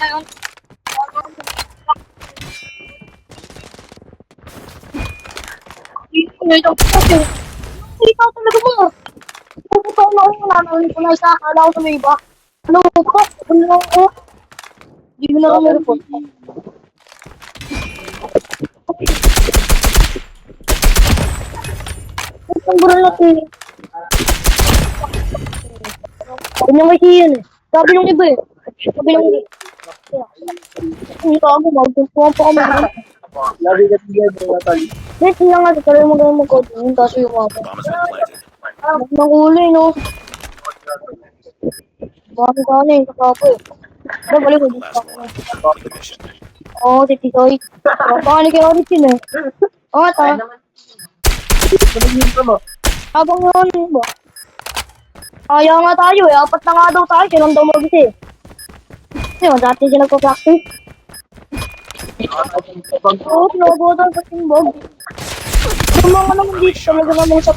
Ikaw talaga mo. Pupunta ko na ako namin ko na isa. Akala ko sa may iba. Ano ko? Ano lang ko? Hindi mo na ako may-report. Ang bural natin. Sabi niya kasi yun eh. Sabi nung iba eh. Sabi nung iba. Hindi ka ako magpuntuan pa kami. Lagi ka tigil mo natal. Wait, hindi nga ito. Talagang magaling mag-code. Yung kaso yung mga. Bomb has been planted. Nanguli no. Bakit ka na yung kakapo eh. Ano balik ko dito Last ako. one. Complete the mission. Oo, titikoy. Baka ni kayo ulit yun eh. Oo, ta. Sabihin ka mo. Habang yun ba? Kaya nga tayo eh. Apat na nga daw tayo. Silang daw mag-isa eh. Kasi dati siya nagpa-practice. Oo, sinabawa daw sa timbog. Yung mga naman dito talaga naman sa